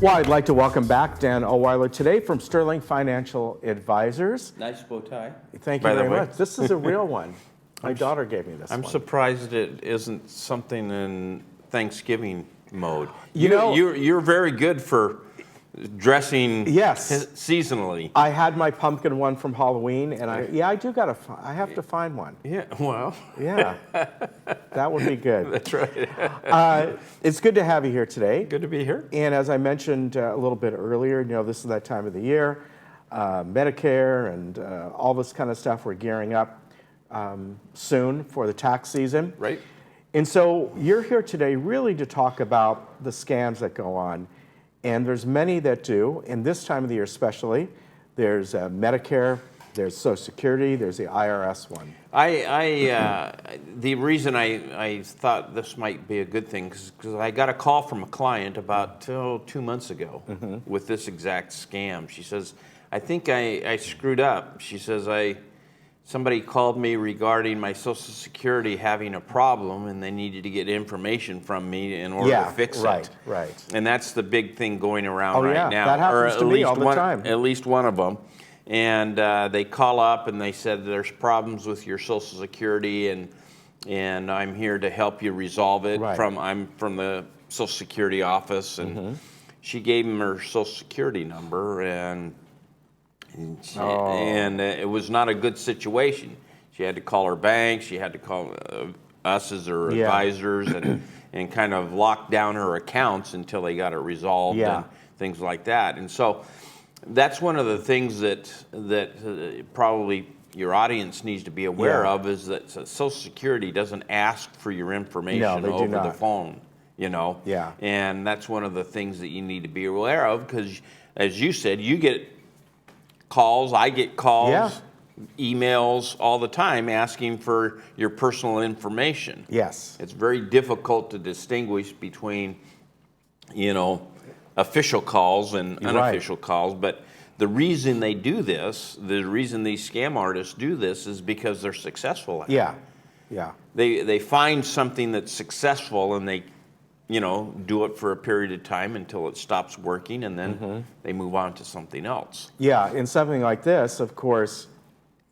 Well, I'd like to welcome back Dan Oweiler today from Sterling Financial Advisors. Nice bow tie. Thank you very much. This is a real one. My daughter gave me this I'm one. surprised it isn't something in Thanksgiving mode. You know, you're very good for dressing yes, seasonally. I had my pumpkin one from Halloween, and I I have to find one. Yeah, well. Yeah, that would be good. That's right. It's good to have you here today. Good to be here. And as I mentioned a little bit earlier, this is that time of the year, Medicare and all this kind of stuff. We're gearing up soon for the tax season. Right. And so you're here today really to talk about the scams that go on. And there's many that do, and this time of the year especially. There's Medicare, there's Social Security, there's the IRS one. The reason I thought this might be a good thing, because I got a call from a client about 2 months ago with this exact scam. She says, I think I screwed up. She says, somebody called me regarding my Social Security having a problem, and they needed to get information from me in order to fix it. Right. And that's the big thing going around right now. That happens to me all the time. At least one of them. And they call up and they said there's problems with your Social Security, and I'm here to help you resolve it. Right. I'm from the Social Security office, and she gave him her Social Security number, and it was not a good situation. She had to call her bank. She had to call us as her advisors and kind of lock down her accounts until they got it resolved and things like that. And so that's one of the things that probably your audience needs to be aware of, is that Social Security doesn't ask for your information over the phone. And that's one of the things that you need to be aware of, because, as you said, you get calls, I get calls, emails all the time asking for your personal information. Yes. It's very difficult to distinguish between, official calls and unofficial calls, but the reason they do this, the reason these scam artists do this, is because they're successful at it. Yeah. They find something that's successful, and they do it for a period of time until it stops working, and then they move on to something else. Yeah, in something like this, of course,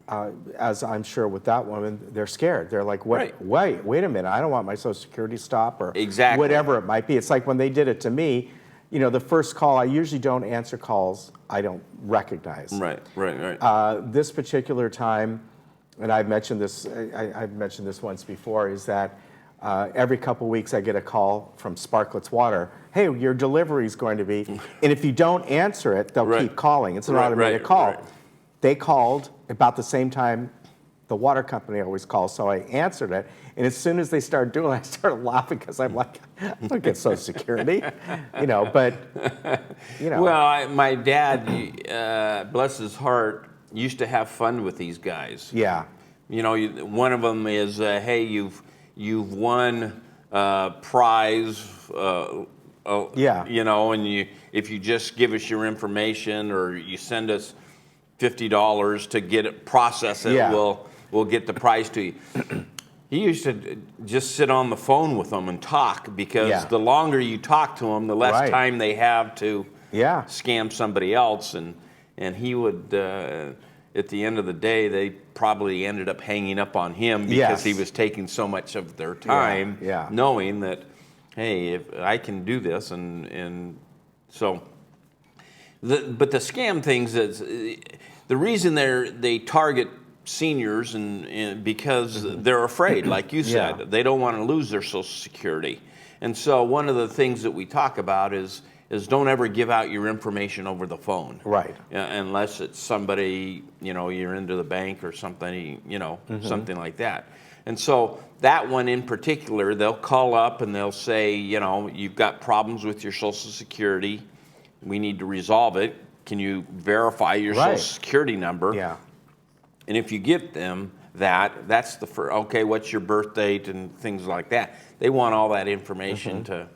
as I'm sure with that woman, they're scared. They're like, wait a minute, I don't want my Social Security stop, or whatever it might be. It's like when they did it to me, the first call, I usually don't answer calls I don't recognize. Right. This particular time, and I've mentioned this once before, is that every couple weeks I get a call from Sparkletts Water. Hey, your delivery is going to be, and if you don't answer it, they'll keep calling. It's an automated call. They called about the same time the water company always calls, so I answered it. And as soon as they started doing it, I started laughing, because I'm like, I don't get Social Security, but. Well, my dad, bless his heart, used to have fun with these guys. Yeah. One of them is, hey, you've won prize, and if you just give us your information, or you send us $50 to get it, process it, we'll get the prize to you. He used to just sit on the phone with them and talk, because the longer you talk to them, the less time they have to scam somebody else, and he would. At the end of the day, they probably ended up hanging up on him, because he was taking so much of their time, knowing that, hey, if I can do this, and so. But the scam things is the reason they target seniors, and because they're afraid, like you said, they don't want to lose their Social Security, and so one of the things that we talk about is don't ever give out your information over the phone. Right. Unless it's somebody, you're into the bank or something, something like that. And so that one in particular, they'll call up and they'll say, you've got problems with your Social Security. We need to resolve it. Can you verify your Social Security number? Yeah. And if you give them that's the first, okay, what's your birth date and things like that. They want all that information to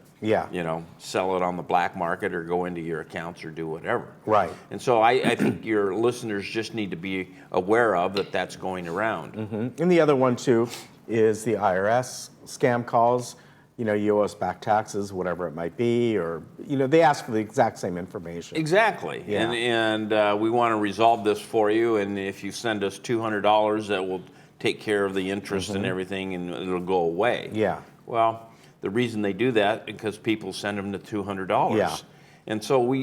sell it on the black market, or go into your accounts, or do whatever. Right. And so I think your listeners just need to be aware of that's going around. And the other one too is the IRS scam calls. you owe us back taxes, whatever it might be, or, they ask for the exact same information. Exactly. Yeah. And we want to resolve this for you. And if you send us $200, that will take care of the interest and everything, and it'll go away. Yeah. Well, the reason they do that is because people send them the $200. Yeah. And so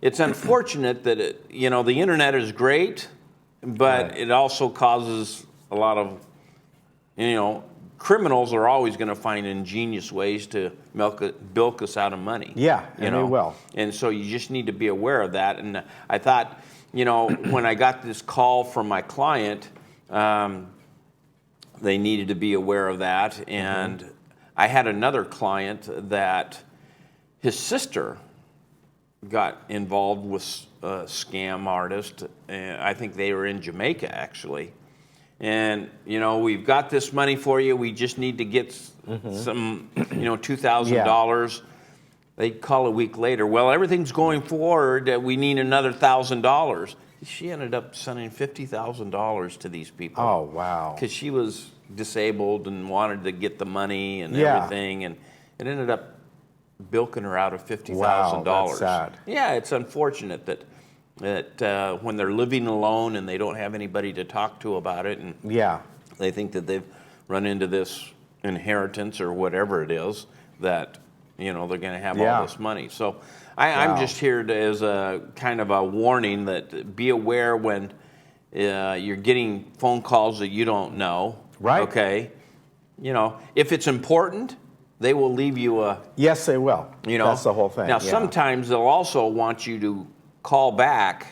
it's unfortunate that, the internet is great, but Right. it also causes a lot of, criminals are always going to find ingenious ways to bilk us out of money. Yeah, and they will. And so you just need to be aware of that. And I thought, when I got this call from my client, they needed to be aware of that. And I had another client that his sister got involved with a scam artist. I think they were in Jamaica, actually. And, we've got this money for you. We just need to get some, $2,000. They call a week later. Well, everything's going forward. We need another $1,000. She ended up sending $50,000 to these people. Oh, wow. Because she was disabled and wanted to get the money and Yeah. everything. And it ended up bilking her out of $50,000. Wow, that's sad. Yeah, it's unfortunate that when they're living alone and they don't have anybody to talk to about it, and Yeah. they think that they've run into this inheritance or whatever it is, that they're going to have Yeah. all this money. So I'm Wow. just here as a kind of a warning that be aware when you're getting phone calls that you don't know. Right. Okay. If it's important, they will leave you a. Yes, they will. That's the whole thing. Now, yeah. sometimes they'll also want you to call back,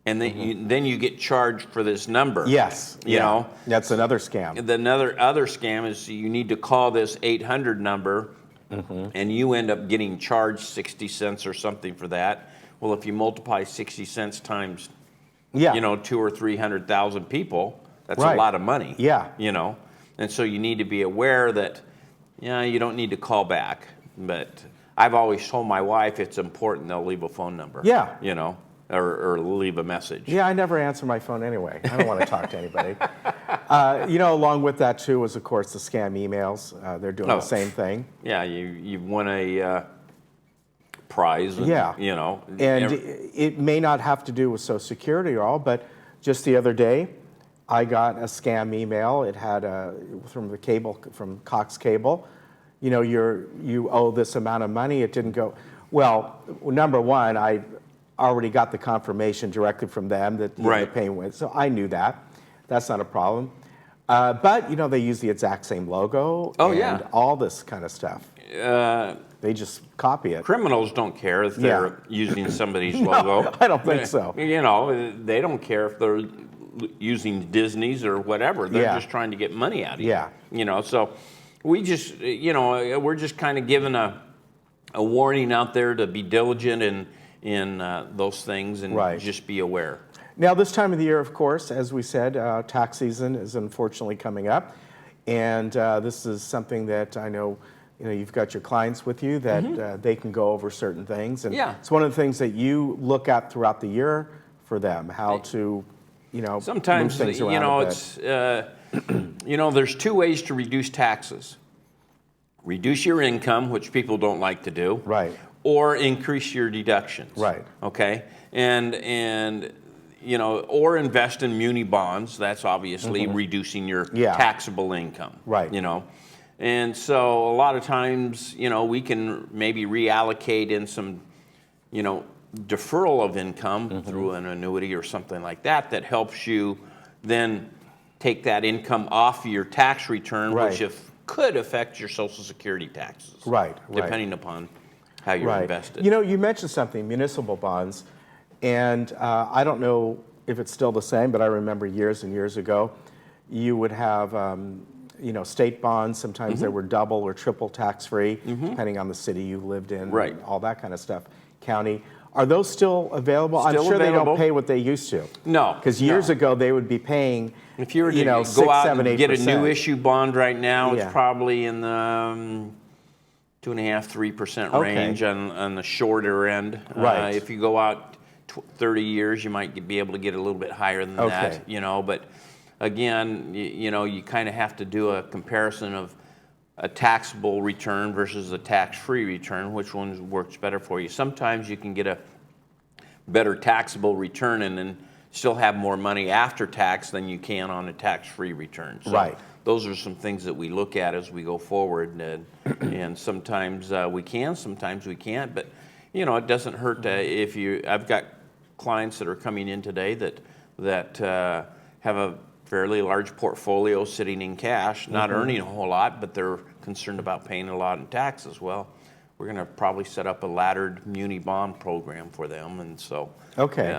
and then you get charged for this number. Yes. You know? That's another scam. The other scam is you need to call this 800 number, and you end up getting charged 60 cents or something for that. Well, if you multiply 60 cents times, Yeah. 200,000 or 300,000 people, that's Right. a lot of money. Yeah. And so you need to be aware that, you don't need to call back. But I've always told my wife it's important they'll leave a phone number. Yeah. Or leave a message. Yeah, I never answer my phone anyway. I don't want to talk to anybody. Along with that too is, of course, the scam emails. They're doing the same thing. Yeah, you've won a prize. And, Yeah. And it may not have to do with Social Security or all, but just the other day, I got a scam email. It had from Cox Cable. You owe this amount of money. It didn't go. Well, number one, I already got the confirmation directly from them that the payment went, so I knew that. That's not a problem. But they use the exact same logo and all this kind of stuff. They just copy it. Criminals don't care if they're using somebody's logo. I don't think so. They don't care if they're using Disney's or whatever. They're just trying to get money out of you. Yeah. So we just, we're just kind of giving a warning out there to be diligent in those things and just be aware. Now, this time of the year, of course, as we said, tax season is unfortunately coming up. And this is something that I know, you've got your clients with you that they can go over certain things. And it's one of the things that you look at throughout the year for them, how to, sometimes, move things around a bit. it's, there's two ways to reduce taxes. Reduce your income, which people don't like to do. Right. Or increase your deductions. Right. Okay. And or invest in muni bonds. That's obviously reducing your taxable income. Right. And so a lot of times, we can maybe reallocate in some, deferral of income through an annuity or something like that helps you then take that income off your tax return, which could affect your Social Security taxes. Right. Depending upon how you're invested. You mentioned something, municipal bonds, and I don't know if it's still the same, but I remember years and years ago, you would have, state bonds. Sometimes they were double or triple tax-free, depending on the city you lived in, and all that kind of stuff. County. Are those still available? Still I'm sure available. they don't pay what they used to. No. Because years ago, they would be paying, if you were to go 6, out 7, 8%. and get a new issue bond right now, it's probably in the 2.5–3% range on the shorter end. Right. If you go out 30 years, you might be able to get a little bit higher than that. But again, you kind of have to do a comparison of a taxable return versus a tax-free return, which one works better for you. Sometimes you can get a better taxable return and then still have more money after tax than you can on a tax-free return. So right. those are some things that we look at as we go forward, and sometimes we can, sometimes we can't. But you know, it doesn't hurt if you. I've got clients that are coming in today that have a fairly large portfolio sitting in cash, not earning a whole lot, but they're concerned about paying a lot in taxes. Well, we're going to probably set up a laddered muni bond program for them, and so. Okay.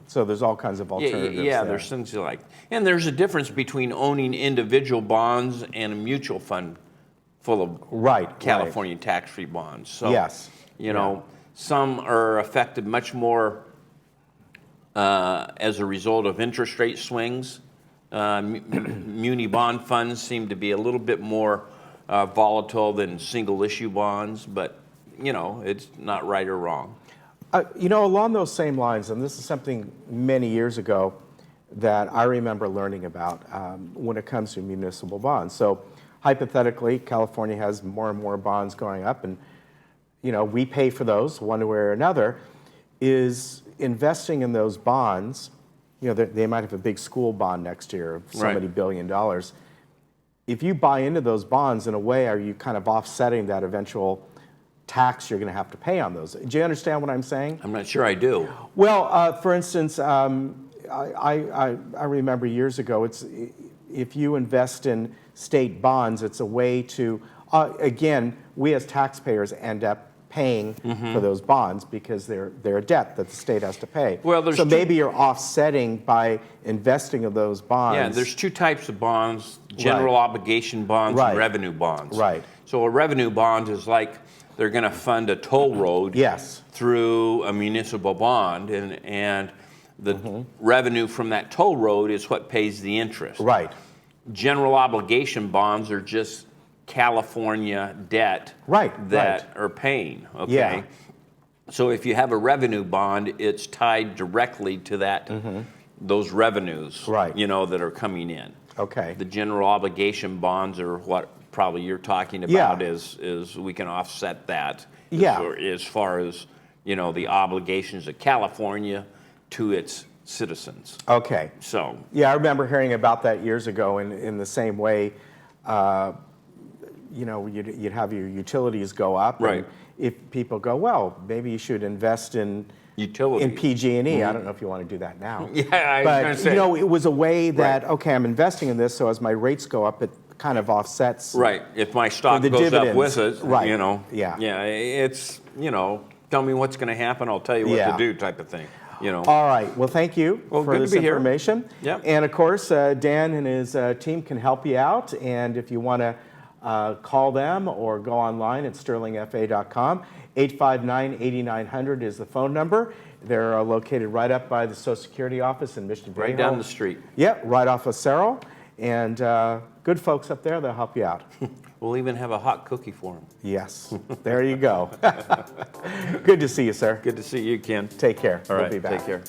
So there's all kinds of alternatives. Yeah, there's things you like, and there's a difference between owning individual bonds and a mutual fund full of California tax-free bonds. So yes, you know, some are affected much more as a result of interest rate swings. Muni bond funds seem to be a little bit more volatile than single issue bonds, but you know, it's not right or wrong. You know, along those same lines, and this is something many years ago that I remember learning about when it comes to municipal bonds. So hypothetically, California has more and more bonds going up, and you know, we pay for those one way or another. Is investing in those bonds, you know, they might have a big school bond next year of so many $1 billion. If you buy into those bonds, in a way, are you kind of offsetting that eventual tax you're going to have to pay on those? Do you understand what I'm saying? I'm not sure I do. Well, for instance, I remember years ago, if you invest in state bonds, it's a way to, again, we as taxpayers end up paying for those bonds because they're a debt that the state has to pay. Well, so maybe you're offsetting by investing in those bonds. Yeah, there's two types of bonds: general obligation bonds and revenue bonds. Right. So a revenue bond is like they're going to fund a toll road through a municipal bond, and the revenue from that toll road is what pays the interest. Right. General obligation bonds are just California debt that are paying. Okay. Yeah. So if you have a revenue bond, it's tied directly to that those revenues, you know, that are coming in. Okay. The general obligation bonds are what probably you're talking about is we can offset that as far as, you know, the obligations of California to its citizens. Okay. So. Yeah, I remember hearing about that years ago in the same way, you know, you'd have your utilities go up. Right. And if people go, well, maybe you should invest in utilities. In PG&E. I don't know if you want to do that now. Yeah, I was going to say. You know, it was a way that, okay, I'm investing in this, so as my rates go up, it kind of offsets. Right. If my stock goes dividends. up with it, you know. Yeah. Yeah, it's, you know, tell me what's going to happen, I'll tell you what to do type of thing. You know. All right. Well, thank you for this information. Yep. And of course, Dan and his team can help you out. And if you want to call them or go online at sterlingfa.com. 859-8900 is the phone number. They're located right up by the Social Security office in Mission Viejo. Right down the street. Yep, right off of Cerro. And good folks up there, they'll help you out. We'll even have a hot cookie for them. Yes, there you go. Good to see you, sir. Good to see you, Ken. Take care. All right, we'll be back. Take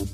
care.